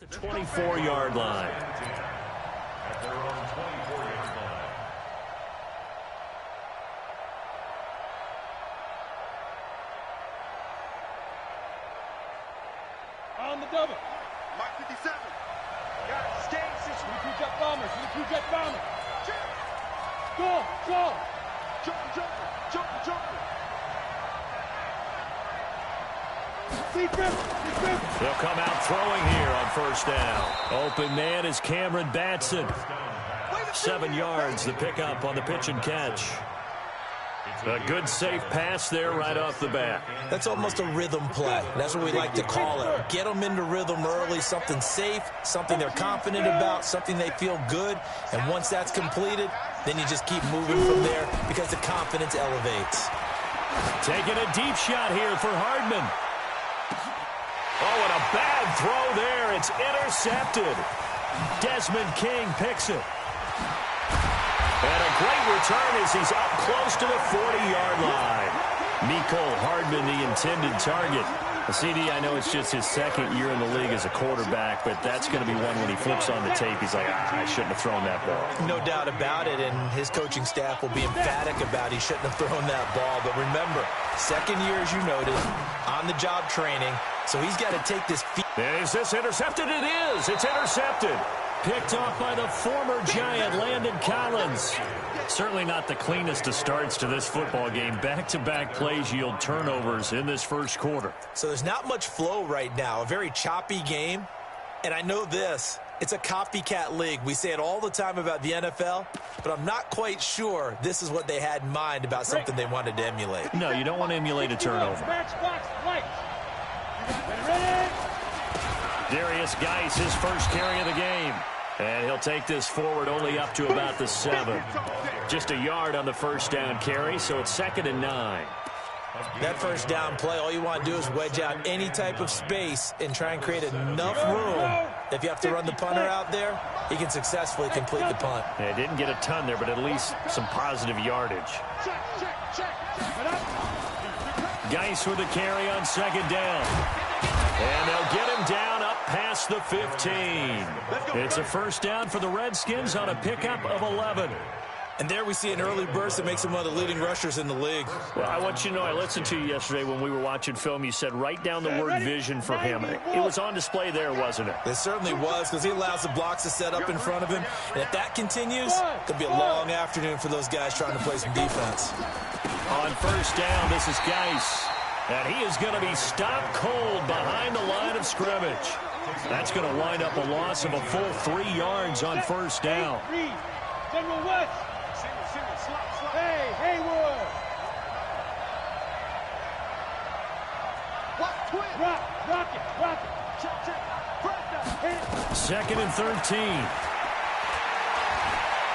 The 24-yard line. At their own 24-yard line. On the double. Mark 57. Got it. Stay in position. Two jet bombers. Two jet bombers. Go. Go. Jump. They'll come out throwing here on first down. Open man is Cameron Batson. 7 yards, the pickup on the pitch and catch. A good safe pass there right off the bat. That's almost a rhythm play. That's what we like to call it. Get them into rhythm early, something safe, something they're confident about, something they feel good. And once that's completed, then you just keep moving from there because the confidence elevates. Taking a deep shot here for Hardman. Oh, and a bad throw there. It's intercepted. Desmond King picks it. And a great return as he's up close to the 40-yard line. Mecole Hardman, the intended target. CD, I know it's just his second year in the league as a quarterback, but that's going to be one when he flips on the tape. He's like, I shouldn't have thrown that ball. No doubt about it, and his coaching staff will be emphatic about he shouldn't have thrown that ball. But remember, second year, as you noted, on-the-job training, so he's got to take this. Is this intercepted? It is. It's intercepted. Picked off by the former Giant, Landon Collins. Certainly not the cleanest of starts to this football game. Back-to-back plays yield turnovers in this first quarter. So there's not much flow right now. A very choppy game. And I know this. It's a copycat league. We say it all the time about the NFL, but I'm not quite sure this is what they had in mind about something they wanted to emulate. No, you don't want to emulate a turnover. Darius Geis, his first carry of the game. And he'll take this forward only up to about the 7. Just a yard on the first down carry, so it's 2nd and 9. That first down play, all you want to do is wedge out any type of space and try and create enough room. If you have to run the punter out there, he can successfully complete the punt. Yeah, didn't get a ton there, but at least some positive yardage. Geis with a carry on 2nd down. And they'll get him down up past the 15. It's a first down for the Redskins on a pickup of 11. And there we see an early burst that makes him one of the leading rushers in the league. Well, I want you to know, I listened to you yesterday when we were watching film. You said write down the word vision for him. It was on display there, wasn't it? It certainly was, because he allows the blocks to set up in front of him. And if that continues, it could be a long afternoon for those guys trying to play some defense. On first down, this is Geis. And he is going to be stopped cold behind the line of scrimmage. That's going to wind up a loss of a full 3 yards on first down. General West. Hey, Haywood. Rock it. Check. 2nd and 13.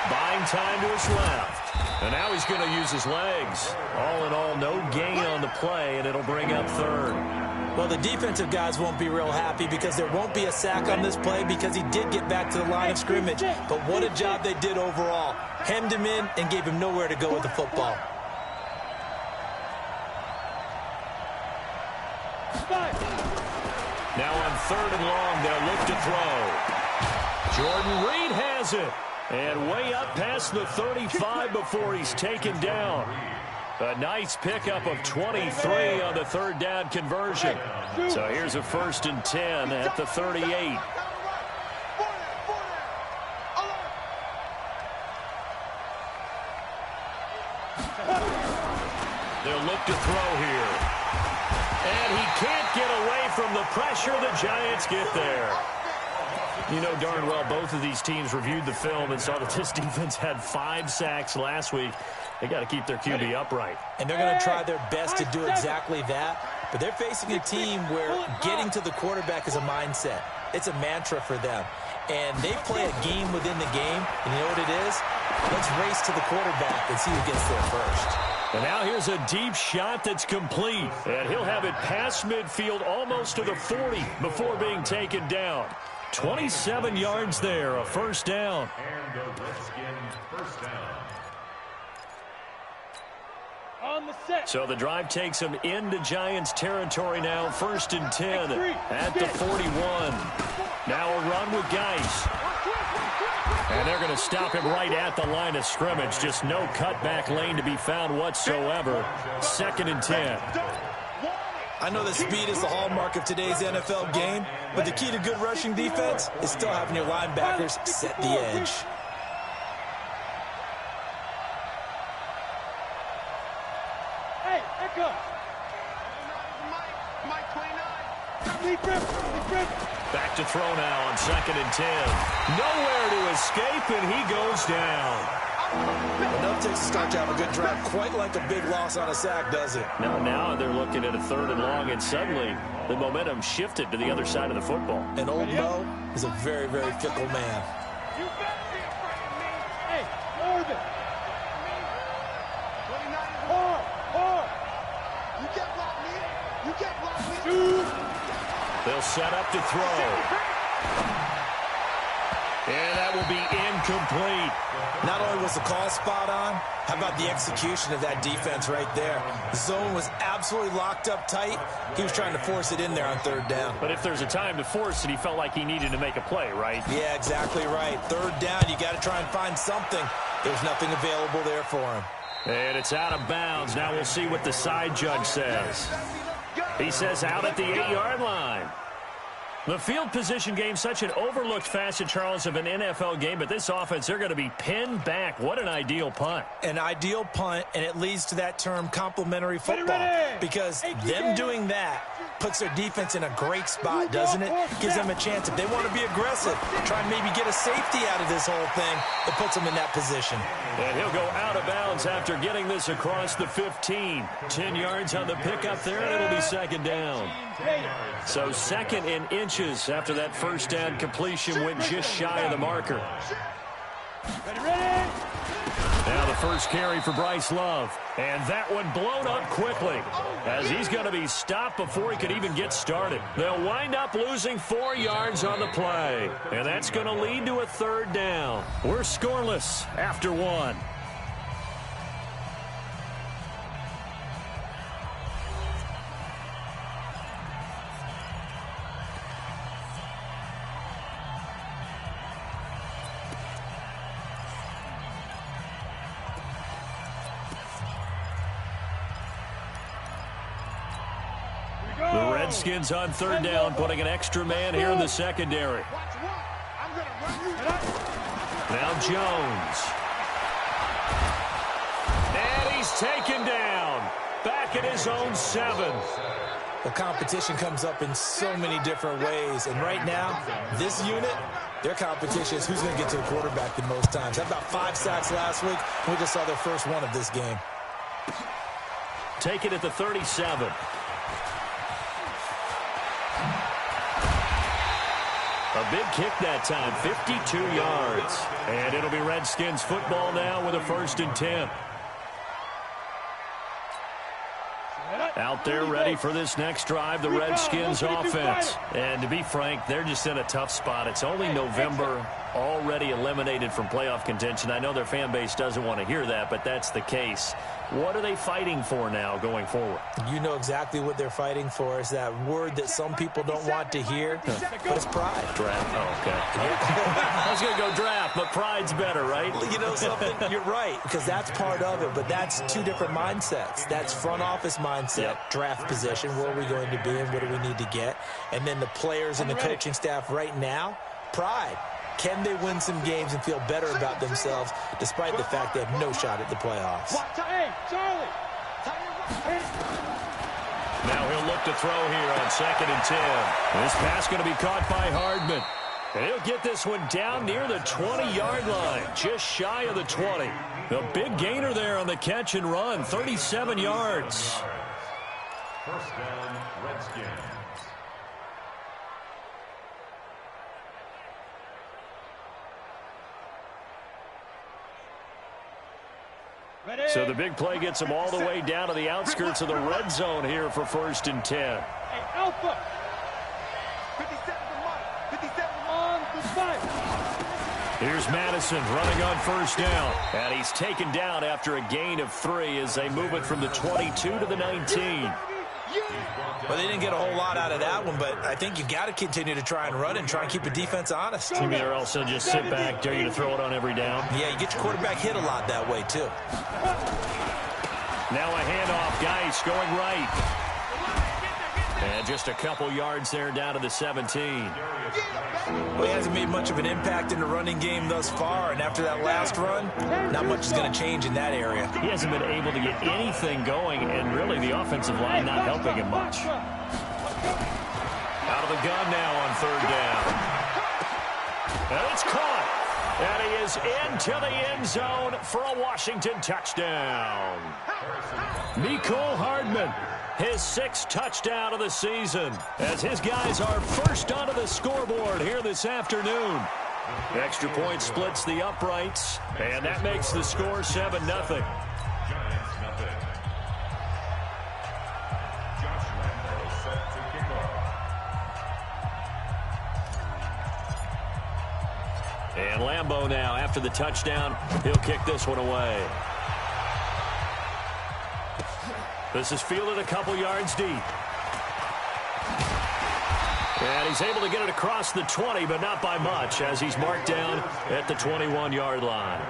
Buying time to his left. And now he's going to use his legs. All in all, no gain on the play, and it'll bring up 3rd. Well, the defensive guys won't be real happy because there won't be a sack on this play because he did get back to the line of scrimmage. But what a job they did overall. Hemmed him in and gave him nowhere to go with the football. Now on 3rd and long, they'll look to throw. Jordan Reed has it. And way up past the 35 before he's taken down. A nice pickup of 23 on the 3rd down conversion. So here's a 1st and 10 at the 38. They'll look to throw here. And he can't get away from the pressure. The Giants get there. You know darn well both of these teams reviewed the film and saw that this defense had 5 sacks last week. They got to keep their QB upright. And they're going to try their best to do exactly that. But they're facing a team where getting to the quarterback is a mindset. It's a mantra for them. And they play a game within the game. And you know what it is? Let's race to the quarterback and see who gets there first. And now here's a deep shot that's complete. And he'll have it past midfield almost to the 40 before being taken down. 27 yards there, a first down. And the Redskins first down. On the set. So the drive takes them into Giants territory now, 1st and 10 at the 41. Now a run with Geis. And they're going to stop him right at the line of scrimmage. Just no cutback lane to be found whatsoever. 2nd and 10. I know that speed is the hallmark of today's NFL game, but the key to good rushing defense is still having your linebackers set the edge. Hey, echo. Back to throw now on 2nd and 10. Nowhere to escape, and he goes down. Enough takes to start to have a good drive, quite like a big loss on a sack, does it? Now they're looking at a 3rd and long, and suddenly the momentum shifted to the other side of the football. And old Mo is a very, very fickle man. You better be afraid of me. Hey, Orbit. Hard. You get blocked me. You get blocked me. They'll set up to throw. And that will be incomplete. Not only was the call spot on, how about the execution of that defense right there? The zone was absolutely locked up tight. He was trying to force it in there on 3rd down. But if there's a time to force it, he felt like he needed to make a play, right? Yeah, exactly right. 3rd down, you got to try and find something. There's nothing available there for him. And it's out of bounds. Now we'll see what the side judge says. He says out at the 8-yard line. The field position game, such an overlooked facet, Charles, of an NFL game, but this offense, they're going to be pinned back. What an ideal punt. An ideal punt, and it leads to that term complementary football. Because them doing that puts their defense in a great spot, doesn't it? Gives them a chance. If they want to be aggressive, try and maybe get a safety out of this whole thing, it puts them in that position. And he'll go out of bounds after getting this across the 15. 10 yards on the pickup there, and it'll be 2nd down. So 2nd and inches after that first down completion went just shy of the marker. Ready? Now the first carry for Bryce Love. And that one blown up quickly as he's going to be stopped before he could even get started. They'll wind up losing 4 yards on the play. And that's going to lead to a 3rd down. We're scoreless after 1. The Redskins on 3rd down, putting an extra man here in the secondary. Now Jones. And he's taken down. Back at his own 7. The competition comes up in so many different ways. And right now, this unit, their competition is who's going to get to the quarterback the most times. Had about 5 sacks last week. We just saw their first one of this game. Take it at the 37. A big kick that time, 52 yards. And it'll be Redskins football now with a 1st and 10. Out there ready for this next drive, the Redskins offense. And to be frank, they're just in a tough spot. It's only November, already eliminated from playoff contention. I know their fan base doesn't want to hear that, but that's the case. What are they fighting for now going forward? You know exactly what they're fighting for. Is that word that some people don't want to hear, but it's pride. Draft. Oh, okay. I was going to go draft, but pride's better, right? You know something? You're right, because that's part of it, but that's 2 different mindsets. That's front office mindset, draft position, where are we going to be and what do we need to get? And then the players and the coaching staff right now, pride. Can they win some games and feel better about themselves despite the fact they have no shot at the playoffs? Hey, Charlie. Now he'll look to throw here on 2nd and 10. This pass going to be caught by Hardman. He'll get this one down near the 20-yard line, just shy of the 20. The big gainer there on the catch and run, 37 yards. First down, Redskins. So the big play gets him all the way down to the outskirts of the red zone here for 1st and 10. Hey, Alpha. 57 on the spike. Here's Madison running on 1st down. And he's taken down after a gain of 3 as they move it from the 22 to the 19. Well, they didn't get a whole lot out of that one, but I think you got to continue to try and run and try and keep the defense honest. You mean or else they'll just sit back, dare you to throw it on every down? Yeah, you get your quarterback hit a lot that way, too. Now a handoff, Geis going right. And just a couple yards there down to the 17. Well, he hasn't made much of an impact in the running game thus far, and after that last run, not much is going to change in that area. He hasn't been able to get anything going, and really the offensive line not helping him much. Out of the gun now on 3rd down. And it's caught. And he is into the end zone for a Washington touchdown. Mecole Hardman, his 6th touchdown of the season, as his guys are first onto the scoreboard here this afternoon. Extra point splits the uprights, and that makes the score 7-0. Giants nothing. Josh Lambo set to kick off. And Lambo now, after the touchdown, he'll kick this one away. This is fielded a couple yards deep. And he's able to get it across the 20, but not by much, as he's marked down at the 21-yard line.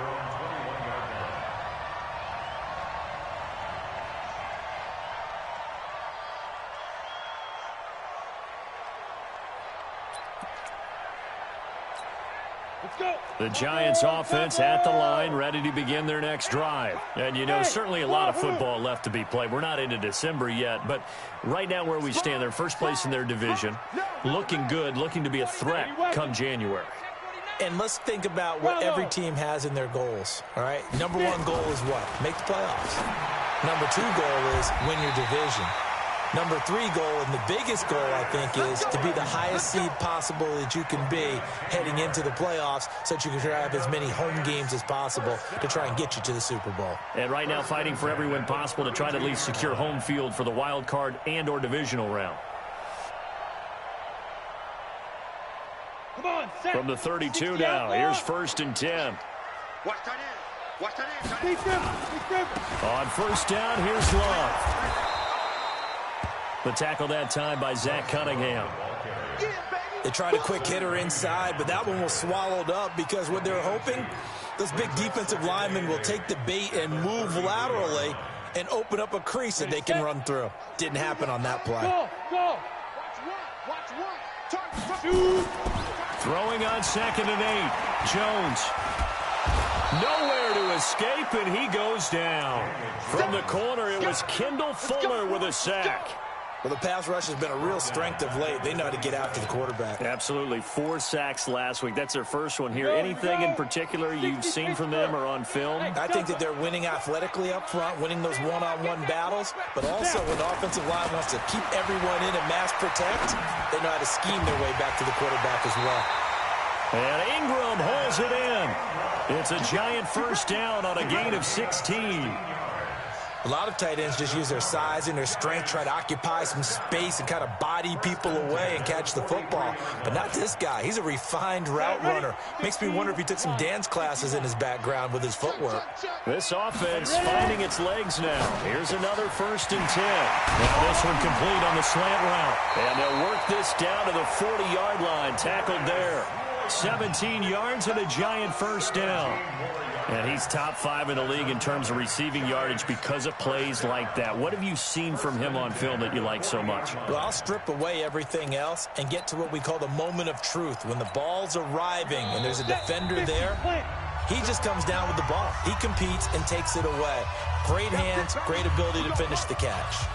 The Giants offense at the line, ready to begin their next drive. And, you know, certainly a lot of football left to be played. We're not into December yet, but right now where we stand, they're first place in their division, looking good, looking to be a threat come January. And let's think about what every team has in their goals, all right? Number 1 goal is what? Make the playoffs. Number 2 goal is win your division. Number 3 goal, and the biggest goal, I think, is to be the highest seed possible that you can be heading into the playoffs so that you can have as many home games as possible to try and get you to the Super Bowl. And right now fighting for every win possible to try to at least secure home field for the wild card and or divisional round. Come on, set. From the 32 now, here's 1st and 10. Watch tight end. Watch tight end. Speak them. On 1st down, here's Love. The tackle that time by Zach Cunningham. They tried a quick hitter inside, but that one was swallowed up because what they're hoping, those big defensive linemen will take the bait and move laterally and open up a crease that they can run through. Didn't happen on that play. Go. Watch one. Shoot. Throwing on 2nd and 8. Jones. Nowhere to escape, and he goes down. From the corner, it was Kendall Fuller with a sack. Well, the pass rush has been a real strength of late. They know how to get after the quarterback. Absolutely. 4 sacks last week. That's their first one here. Anything in particular you've seen from them or on film? I think that they're winning athletically up front, winning those one-on-one battles, but also when the offensive line wants to keep everyone in and mass protect, they know how to scheme their way back to the quarterback as well. And Ingram holds it in. It's a Giant 1st down on a gain of 16. A lot of tight ends just use their size and their strength, try to occupy some space and kind of body people away and catch the football. But not this guy. He's a refined route runner. Makes me wonder if he took some dance classes in his background with his footwork. This offense finding its legs now. Here's another 1st and 10. Now this one complete on the slant route. And they'll work this down to the 40-yard line. Tackled there. 17 yards and a Giant 1st down. And he's top 5 in the league in terms of receiving yardage because of plays like that. What have you seen from him on film that you like so much? Well, I'll strip away everything else and get to what we call the moment of truth. When the ball's arriving and there's a defender there, he just comes down with the ball. He competes and takes it away. Great hands, great ability to finish the catch.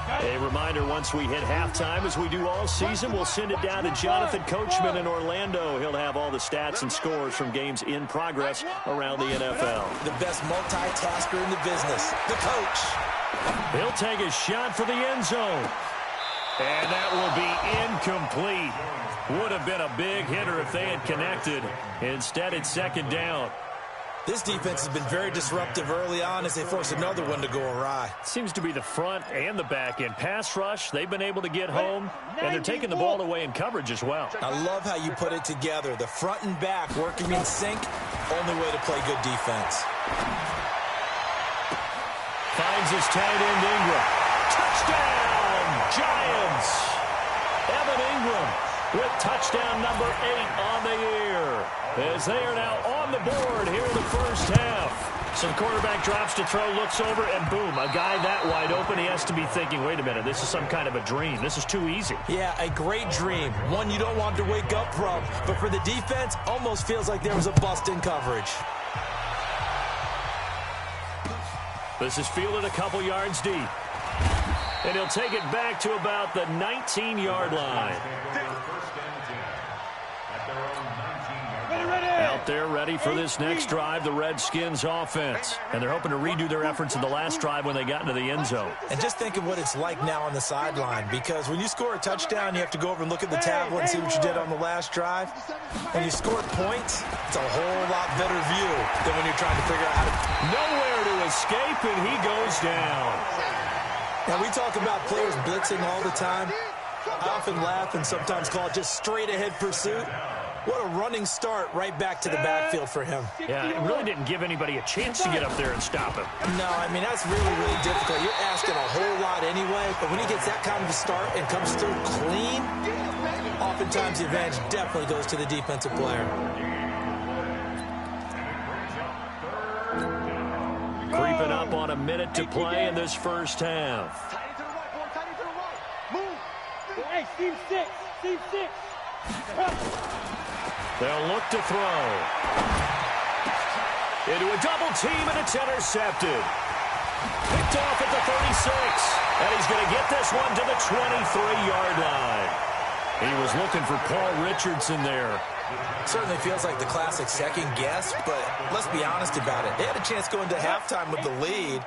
A reminder, once we hit halftime, as we do all season, we'll send it down to Jonathan Coachman in Orlando. He'll have all the stats and scores from games in progress around the NFL. The best multitasker in the business, the coach. He'll take a shot for the end zone. And that will be incomplete. Would have been a big hitter if they had connected. Instead, it's second down. This defense has been very disruptive early on as they force another one to go awry. Seems to be the front and the back end. Pass rush, they've been able to get home, and they're taking the ball away in coverage as well. I love how you put it together. The front and back working in sync, only way to play good defense. Finds his tight end Ingram. Touchdown, Giants! Evan Ingram with touchdown number 8 on the year, as they are now on the board here in the first half. So the quarterback drops to throw, looks over, and boom, a guy that wide open, he has to be thinking, wait a minute, this is some kind of a dream. This is too easy. Yeah, a great dream. One you don't want to wake up from. But for the defense, almost feels like there was a bust in coverage. This is fielded a couple yards deep. And he'll take it back to about the 19-yard line. Out there ready for this next drive, the Redskins offense. And they're hoping to redo their efforts in the last drive when they got into the end zone. And just think of what it's like now on the sideline, because when you score a touchdown, you have to go over and look at the tablet and see what you did on the last drive. When you score points, it's a whole lot better view than when you're trying to figure out how to... Nowhere to escape, and he goes down. Now, we talk about players blitzing all the time. I often laugh and sometimes call it just straight-ahead pursuit. What a running start right back to the backfield for him. Yeah, it really didn't give anybody a chance to get up there and stop him. No, I mean, that's really, really difficult. You're asking a whole lot anyway, but when he gets that kind of a start and comes through clean, oftentimes the advantage definitely goes to the defensive player. Creeping up on a minute to play in this first half. Hey, Steve 6. Steve 6. They'll look to throw. Into a double team, and it's intercepted. Picked off at the 36. And he's going to get this one to the 23-yard line. He was looking for Paul Richardson there. Certainly feels like the classic second guess, but let's be honest about it. They had a chance going into halftime with the lead.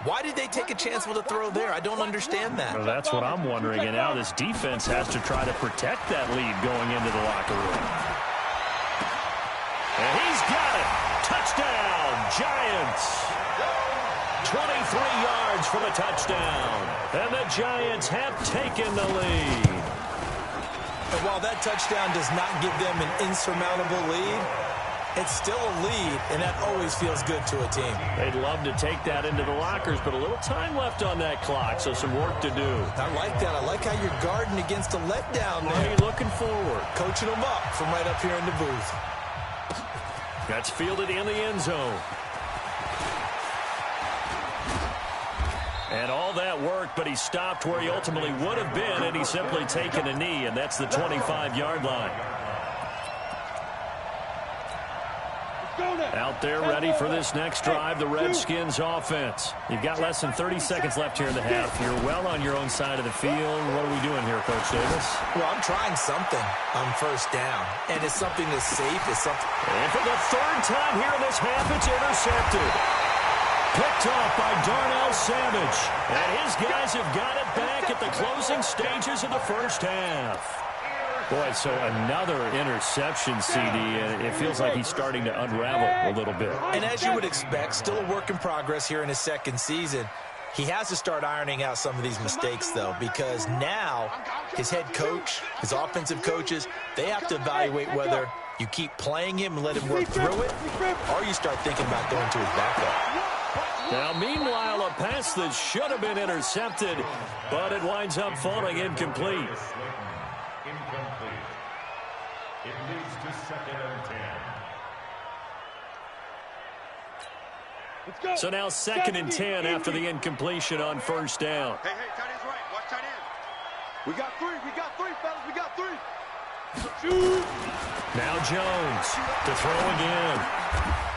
Why did they take a chance with a throw there? I don't understand that. Well, that's what I'm wondering, and now this defense has to try to protect that lead going into the locker room. And he's got it. Touchdown, Giants. 23 yards for the touchdown. And the Giants have taken the lead. And while that touchdown does not give them an insurmountable lead, it's still a lead, and that always feels good to a team. They'd love to take that into the lockers, but a little time left on that clock, so some work to do. I like that. I like how you're guarding against a letdown there. Hey, looking forward. Coaching them up from right up here in the booth. That's fielded in the end zone. And all that worked, but he stopped where he ultimately would have been, and he's simply taken a knee, and that's the 25-yard line. Out there ready for this next drive, the Redskins offense. You've got less than 30 seconds left here in the half. You're well on your own side of the field. What are we doing here, Coach Davis? Well, I'm trying something on first down, and it's something that's safe. It's something. And for the third time here in this half, it's intercepted. Picked off by Darnell Savage. And his guys have got it back at the closing stages of the first half. Boy, so another interception, CD. It feels like he's starting to unravel a little bit. And as you would expect, still a work in progress here in his second season. He has to start ironing out some of these mistakes, though, because now his head coach, his offensive coaches, they have to evaluate whether you keep playing him and let him work through it, or you start thinking about going to his backup. Now, meanwhile, a pass that should have been intercepted, but it winds up falling incomplete. It leads to second and 10. Let's go. So now second and 10 after the incompletion on first down. Hey, tight end's right. Watch tight end. We got three, fellas. We got three. Shoot. Now Jones to throw again.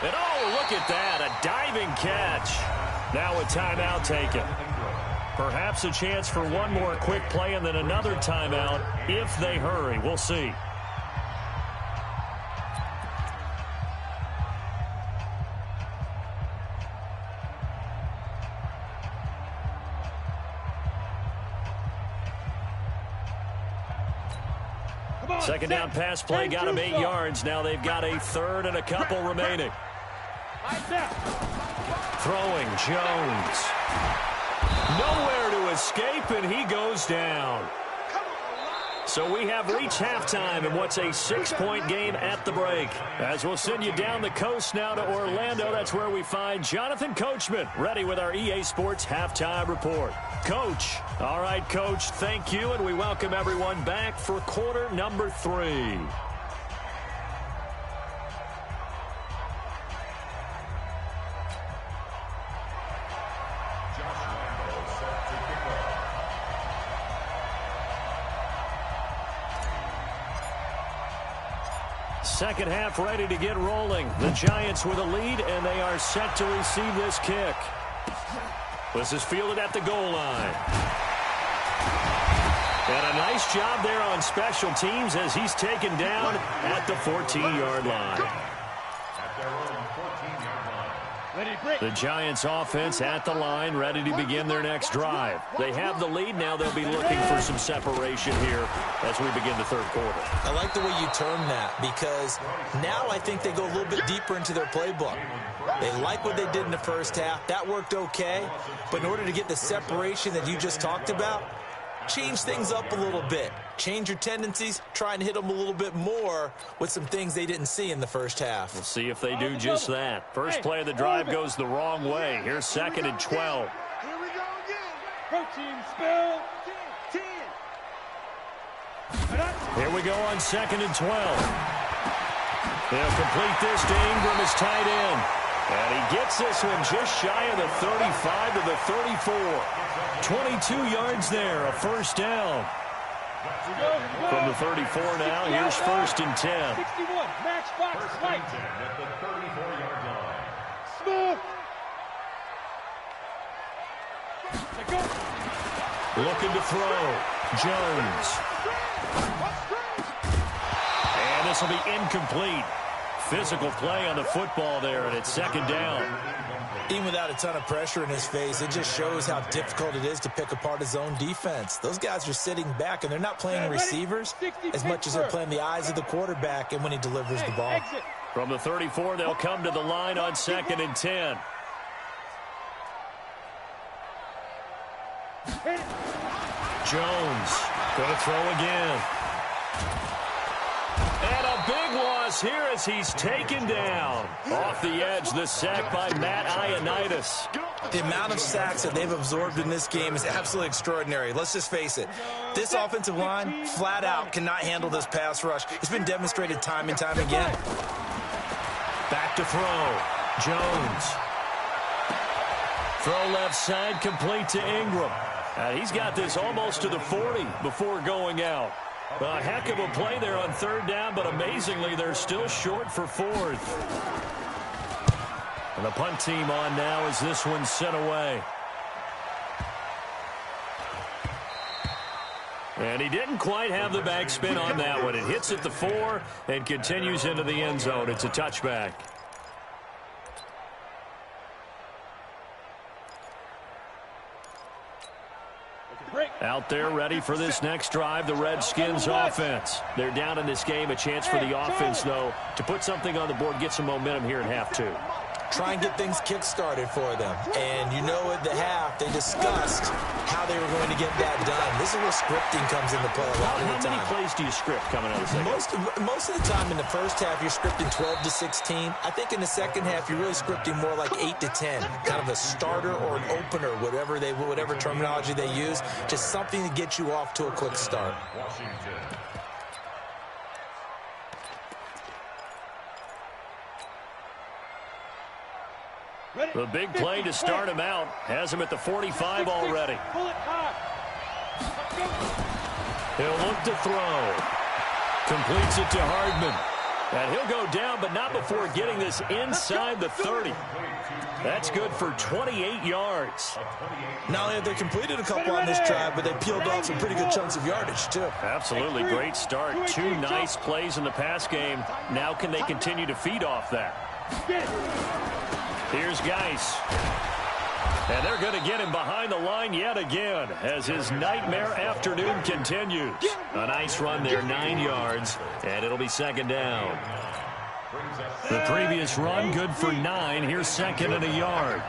And oh, look at that, a diving catch. Now a timeout taken. Perhaps a chance for one more quick play and then another timeout if they hurry. We'll see. Second down pass play got them 8 yards. Now they've got a third and a couple remaining. Throwing Jones. Nowhere to escape, and he goes down. So we have reached halftime in what's a 6-point game at the break. As we'll send you down the coast now to Orlando, that's where we find Jonathan Coachman ready with our EA Sports Halftime Report. Coach. All right, Coach, thank you, and we welcome everyone back for quarter number 3. Second half ready to get rolling. The Giants with a lead, and they are set to receive this kick. This is fielded at the goal line. And a nice job there on special teams as he's taken down at the 14-yard line. The Giants offense at the line, ready to begin their next drive. They have the lead. Now they'll be looking for some separation here as we begin the third quarter. I like the way you term that, because now I think they go a little bit deeper into their playbook. They like what they did in the first half. That worked okay. But in order to get the separation that you just talked about, change things up a little bit. Change your tendencies, try and hit them a little bit more with some things they didn't see in the first half. We'll see if they do just that. First play of the drive goes the wrong way. Here's 2nd and 12. Here we go again. Protein spill. 10. Here we go on 2nd and 12. They'll complete this to Ingram as tight end. And he gets this one just shy of the 35 to the 34. 22 yards there, a first down. From the 34 now, here's 1st and 10. 61, matchbox, right. At the 34-yard line. Smooth. Looking to throw. Jones. And this will be incomplete. Physical play on the football there, and it's 2nd down. Even without a ton of pressure in his face, it just shows how difficult it is to pick apart his own defense. Those guys are sitting back, and they're not playing receivers as much as they're playing the eyes of the quarterback and when he delivers the ball. From the 34, they'll come to the line on 2nd and 10. Jones going to throw again. And a big loss here as he's taken down. Off the edge, the sack by Matt Ioannidis. The amount of sacks that they've absorbed in this game is absolutely extraordinary. Let's just face it. This offensive line, flat out, cannot handle this pass rush. It's been demonstrated time and time again. Back to throw. Jones. Throw left side, complete to Ingram. He's got this almost to the 40 before going out. A heck of a play there on 3rd down, but amazingly, they're still short for 4th. And the punt team on now as this one's sent away. And he didn't quite have the backspin on that one. It hits at the 4 and continues into the end zone. It's a touchback. Out there ready for this next drive, the Redskins offense. They're down in this game. A chance for the offense, though, to put something on the board, get some momentum here in half 2. Try and get things kick-started for them. And you know at the half, they discussed how they were going to get that done. This is where scripting comes into play a lot of the time. How many plays do you script coming out of the second? Most of the time in the first half, you're scripting 12 to 16. I think in the second half, you're really scripting more like 8 to 10. Kind of a starter or an opener, whatever terminology they use. Just something to get you off to a quick start. The big play to start him out has him at the 45 already. He'll look to throw. Completes it to Hardman. And he'll go down, but not before getting this inside the 30. That's good for 28 yards. Not only have they completed a couple on this drive, but they peeled off some pretty good chunks of yardage, too. Absolutely great start. 2 nice plays in the pass game. Now can they continue to feed off that? Here's Geis. And they're going to get him behind the line yet again as his nightmare afternoon continues. A nice run there, 9 yards, and it'll be second down. The previous run, good for 9. Here's second and a yard.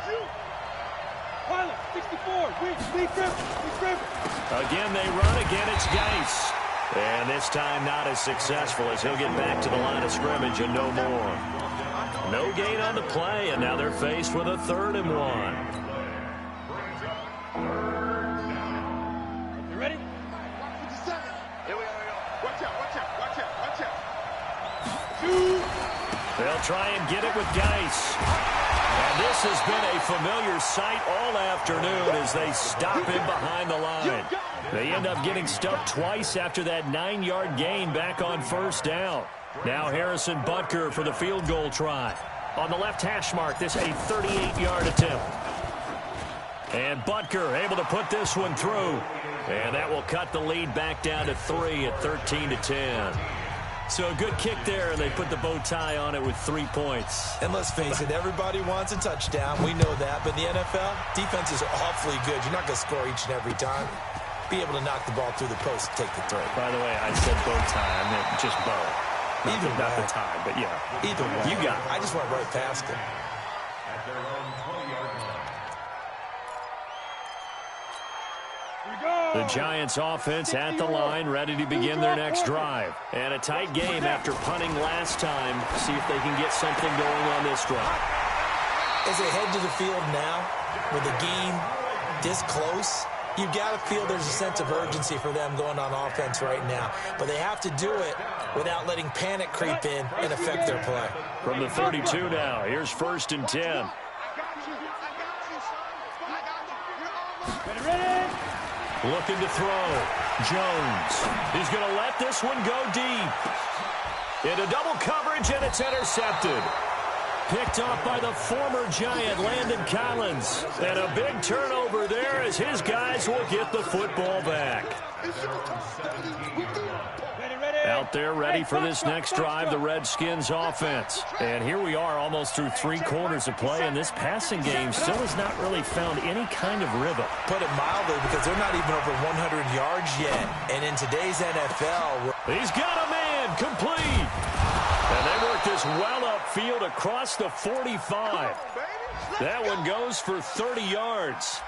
Again, they run. Again, it's Geis. And this time not as successful as he'll get back to the line of scrimmage and no more. No gain on the play, and now they're faced with a 3rd and 1. You ready? 57. Here we go. Watch out. They'll try and get it with Geis. And this has been a familiar sight all afternoon as they stop him behind the line. They end up getting stuffed twice after that 9-yard gain back on 1st down. Now Harrison Butker for the field goal try. On the left hash mark, this a 38-yard attempt. And Butker able to put this one through. And that will cut the lead back down to 3 at 13-10. So a good kick there, and they put the bow tie on it with 3 points. And let's face it, everybody wants a touchdown. We know that. But in the NFL, defenses are awfully good. You're not going to score each and every time. Be able to knock the ball through the post and take the throw. By the way, I said bow tie. I meant just bow. Not the tie, but yeah. Either way. You got it. I just went right past it. At their own 20-yard line. The Giants offense at the line, ready to begin their next drive. And a tight game after punting last time. See if they can get something going on this drive. As they head to the field now, with the game this close, you've got to feel there's a sense of urgency for them going on offense right now. But they have to do it without letting panic creep in and affect their play. From the 32 now, here's 1st and 10. Looking to throw. Jones. He's going to let this one go deep. Into double coverage, and it's intercepted. Picked off by the former Giant, Landon Collins. And a big turnover there as his guys will get the football back. Out there ready for this next drive, the Redskins offense. And here we are almost through 3 quarters of play, and this passing game still has not really found any kind of rhythm. Put it mildly, because they're not even over 100 yards yet. And in today's NFL... He's got a man complete. And they work this well upfield across the 45. That one goes for 30 yards.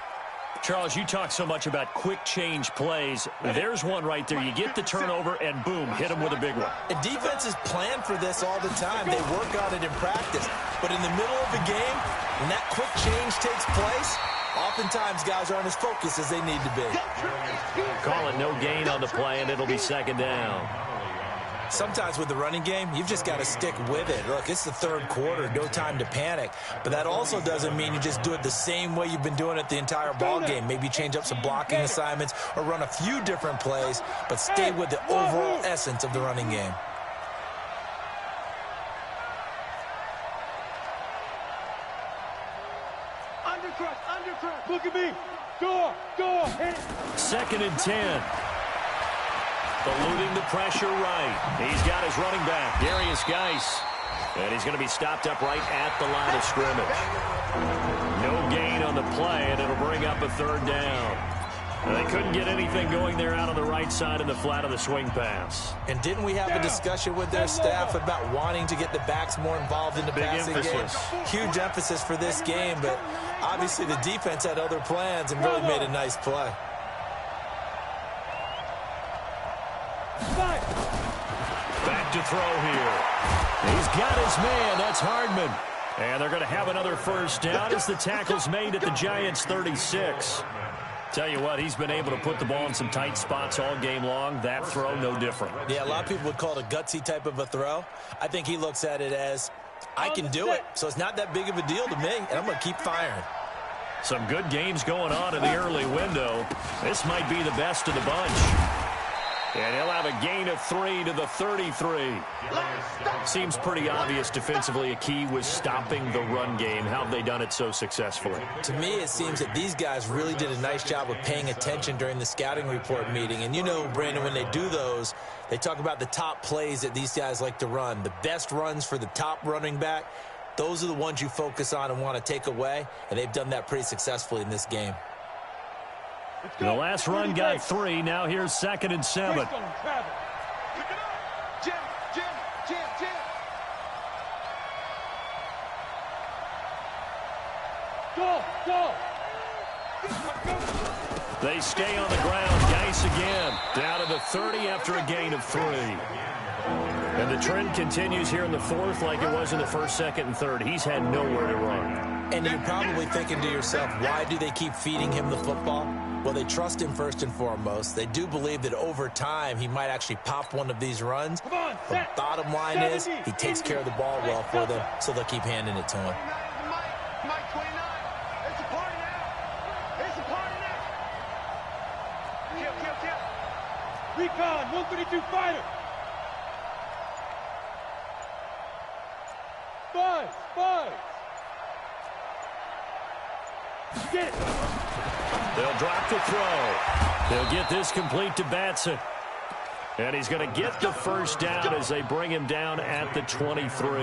Charles, you talk so much about quick change plays. There's one right there. You get the turnover, and boom, hit them with a big one. And defenses plan for this all the time. They work on it in practice. But in the middle of the game, when that quick change takes place, oftentimes guys aren't as focused as they need to be. Call it no gain on the play, and it'll be second down. Sometimes with the running game, you've just got to stick with it. Look, it's the 3rd quarter, no time to panic. But that also doesn't mean you just do it the same way you've been doing it the entire ball game. Maybe change up some blocking assignments or run a few different plays, but stay with the overall essence of the running game. Undercut. Look at me. Go, hit it. 2nd and 10. Eluding the pressure right. He's got his running back, Darius Geis. And he's going to be stopped up right at the line of scrimmage. No gain on the play, and it'll bring up a 3rd down. And they couldn't get anything going there out on the right side in the flat of the swing pass. And didn't we have a discussion with their staff about wanting to get the backs more involved in the passing game? Huge emphasis for this game, but obviously the defense had other plans and really made a nice play. Back to throw here. He's got his man. That's Hardman. And they're going to have another 1st down as the tackle's made at the Giants' 36. Tell you what, he's been able to put the ball in some tight spots all game long. That throw, no different. Yeah, a lot of people would call it a gutsy type of a throw. I think he looks at it as, I can do it, so it's not that big of a deal to me, and I'm going to keep firing. Some good games going on in the early window. This might be the best of the bunch. And he'll have a gain of 3 to the 33. Seems pretty obvious defensively a key was stopping the run game. How have they done it so successfully? To me, it seems that these guys really did a nice job of paying attention during the scouting report meeting. And you know, Brandon, when they do those, they talk about the top plays that these guys like to run. The best runs for the top running back, those are the ones you focus on and want to take away. And they've done that pretty successfully in this game. The last run got 3. Now here's 2nd and 7. Go. They stay on the ground. Geis again. Down to the 30 after a gain of 3. And the trend continues here in the 4th like it was in the 1st, 2nd, and 3rd. He's had nowhere to run. And you're probably thinking to yourself, why do they keep feeding him the football? Well, they trust him first and foremost. They do believe that over time he might actually pop one of these runs. The bottom line is he takes care of the ball well for them, so they'll keep handing it to him. Mike 29. It's a party now. It's a party now. Kill. Recon, 132 fighter. Five. Get it. They'll drop the throw. They'll get this complete to Batson. And he's going to get the first down as they bring him down at the 23.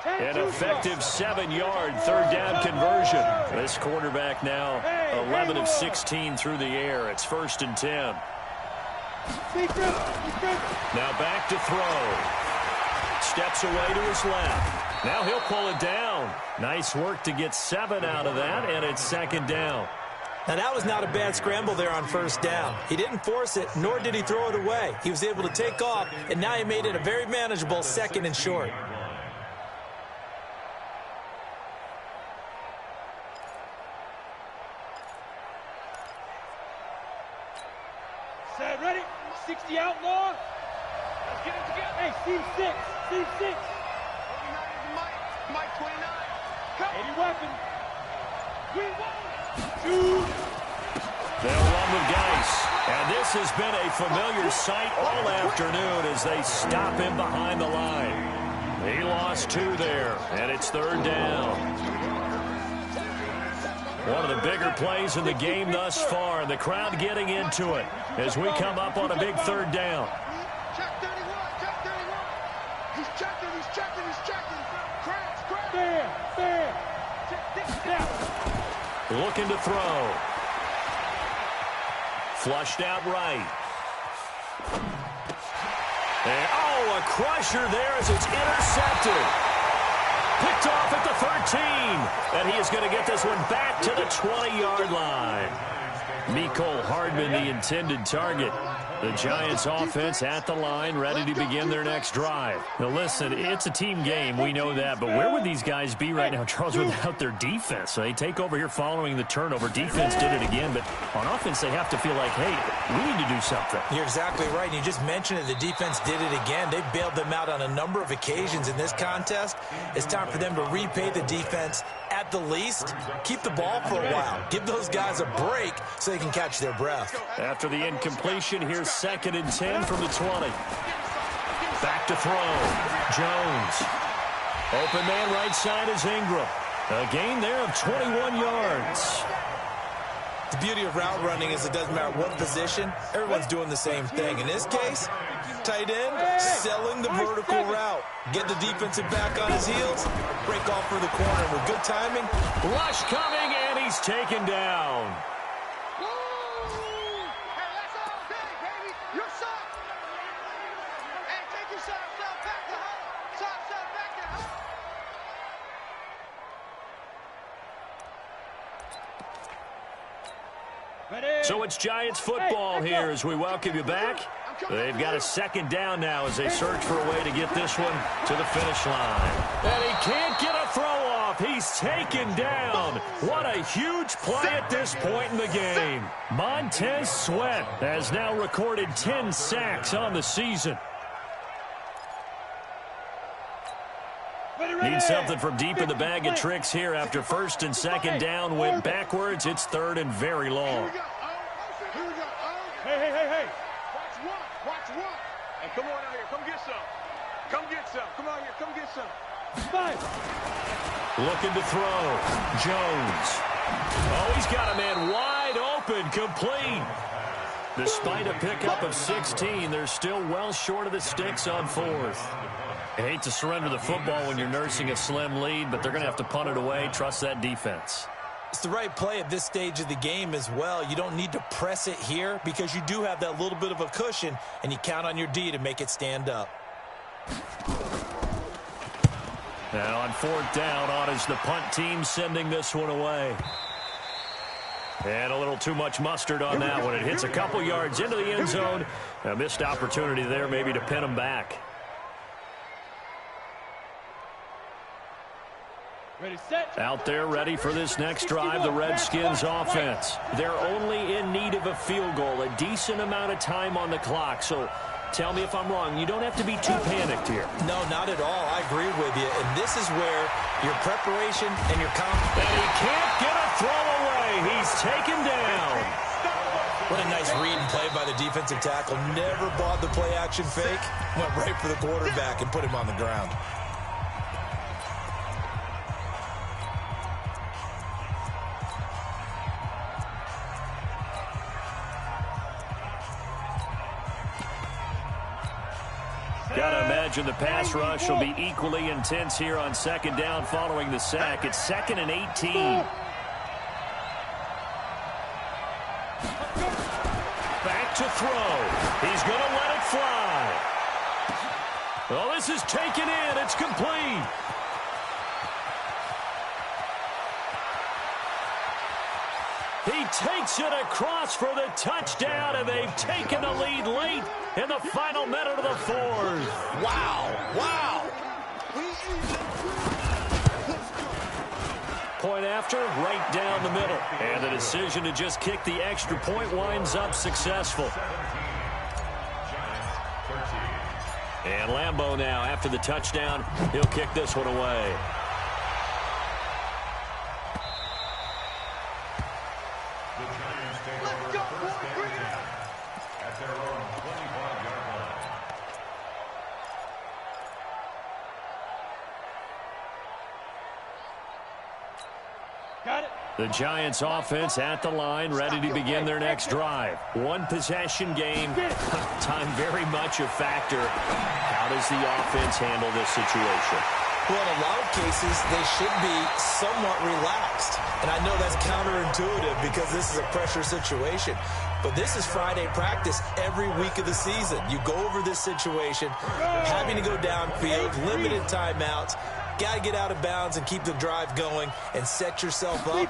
An effective 7-yard third down conversion. This quarterback now 11 of 16 through the air. It's 1st and 10. Now back to throw. Steps away to his left. Now he'll pull it down. Nice work to get 7 out of that, and it's 2nd down. Now, that was not a bad scramble there on 1st down. He didn't force it, nor did he throw it away. He was able to take off, and now he made it a very manageable 2nd and short. Set, ready? 60 outlaw. Let's get it together. Hey, C6. Mike 29. Come. 80 weapon. We won. 2. They'll run with Geis. And this has been a familiar sight all afternoon as they stop him behind the line. He lost 2 there, and it's 3rd down. One of the bigger plays in the game thus far, and the crowd getting into it as we come up on a big 3rd down. Check 31. He's checking. Fair. Looking to throw. Flushed out right. And, a crusher there as it's intercepted. Picked off at the 13. And he is going to get this one back to the 20-yard line. Mecole Hardman, the intended target. The Giants offense at the line, ready to begin their next drive. Now listen, it's a team game, we know that, but where would these guys be right now, Charles, without their defense? So they take over here following the turnover. Defense did it again, but on offense they have to feel like, hey, we need to do something. You're exactly right, and you just mentioned it. The defense did it again. They bailed them out on a number of occasions in this contest. It's time for them to repay the defense at the least. Keep the ball for a while. Give those guys a break so they can catch their breath. After the incompletion, here's 2nd and 10 from the 20. Back to throw. Jones. Open man right side is Ingram. A gain there of 21 yards. The beauty of route running is it doesn't matter what position. Everyone's doing the same thing. In this case, tight end, selling the vertical route. Get the defensive back on his heels, break off for the corner with good timing. Rush coming, and he's taken down. So it's Giants football here as we welcome you back. They've got a 2nd down now as they search for a way to get this one to the finish line. And he can't get a throw off. He's taken down. What a huge play at this point in the game. Montez Sweat has now recorded 10 sacks on the season. Need something from deep in the bag of tricks here after 1st and 2nd down. Went backwards. It's 3rd and very long. Hey. Watch one. Hey, come on out here. Come get some. Come get some. Come out here. Come get some. Five. Looking to throw. Jones. Oh, he's got a man wide open, complete. Despite a pickup of 16, they're still well short of the sticks on fourth. I hate to surrender the football when you're nursing a slim lead, but they're going to have to punt it away. Trust that defense. It's the right play at this stage of the game as well. You don't need to press it here because you do have that little bit of a cushion, and you count on your D to make it stand up. Now on fourth down, on is the punt team sending this one away. And a little too much mustard on that one. It hits a couple yards into the end zone. A missed opportunity there maybe to pin them back. Ready, set. Out there ready for this next drive, the Redskins offense. They're only in need of a field goal, a decent amount of time on the clock. So tell me if I'm wrong. You don't have to be too panicked here. No, not at all. I agree with you. And this is where your preparation and your confidence. And he can't get a throw away. He's taken down. What a nice read and play by the defensive tackle. Never bought the play action fake. Went right for the quarterback and put him on the ground. Gotta imagine the pass rush will be equally intense here on second down following the sack. It's 2nd and 18. Back to throw. He's going to let it fly. Well, this is taken in. It's complete. He takes it across for the touchdown, and they've taken the lead late in the final minute of the fourth. Wow. Wow. Point after, right down the middle. And the decision to just kick the extra point winds up successful. And Lambeau now, after the touchdown, he'll kick this one away. The Giants offense at the line, ready to begin their next drive. One possession game. Time very much a factor. How does the offense handle this situation? Well, in a lot of cases, they should be somewhat relaxed. And I know that's counterintuitive because this is a pressure situation. But this is Friday practice every week of the season. You go over this situation, having to go downfield, limited timeouts. Got to get out of bounds and keep the drive going and set yourself up.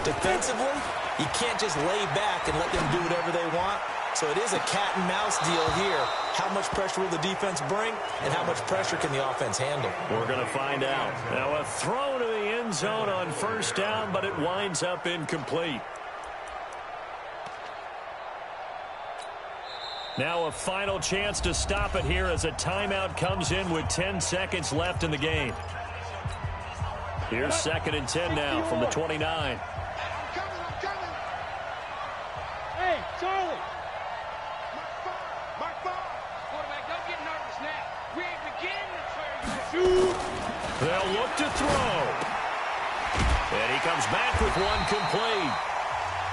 Defensively, you can't just lay back and let them do whatever they want. So it is a cat and mouse deal here. How much pressure will the defense bring, and how much pressure can the offense handle? We're going to find out. Now a throw to the end zone on first down, but it winds up incomplete. Now a final chance to stop it here as a timeout comes in with 10 seconds left in the game. Here's 2nd and 10 now from the 29. I'm coming. Hey, Charlie. Mark 5. Quarterback, don't get nervous now. We ain't beginning to shoot. They'll look to throw. And he comes back with one complete.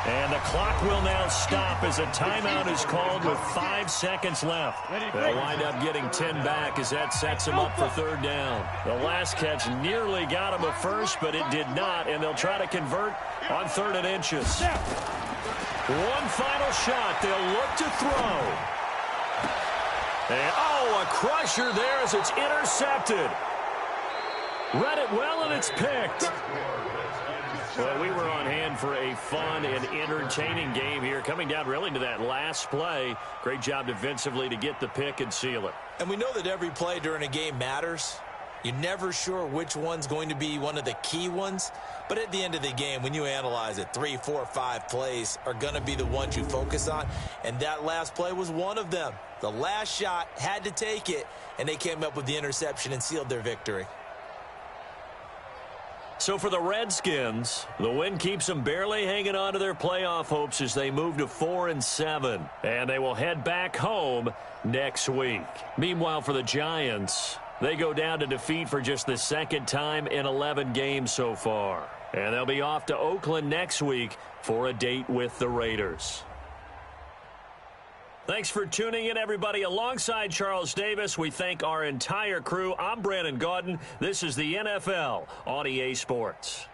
And the clock will now stop as a timeout is called with 5 seconds left. They'll wind up getting 10 back as that sets them up for third down. The last catch nearly got him a first, but it did not, and they'll try to convert on 3rd and inches. One final shot. They'll look to throw. And, oh, a crusher there as it's intercepted. Read it well, and it's picked. Well, we were on hand for a fun and entertaining game here, coming down really to that last play. Great job defensively to get the pick and seal it. And we know that every play during a game matters. You're never sure which one's going to be one of the key ones. But at the end of the game, when you analyze it, 3, 4, 5 plays are going to be the ones you focus on. And that last play was one of them. The last shot had to take it, and they came up with the interception and sealed their victory. So for the Redskins, the win keeps them barely hanging on to their playoff hopes as they move to 4-7. And they will head back home next week. Meanwhile, for the Giants, they go down to defeat for just the second time in 11 games so far. And they'll be off to Oakland next week for a date with the Raiders. Thanks for tuning in, everybody. Alongside Charles Davis, we thank our entire crew. I'm Brandon Gaudin. This is the NFL on EA Sports.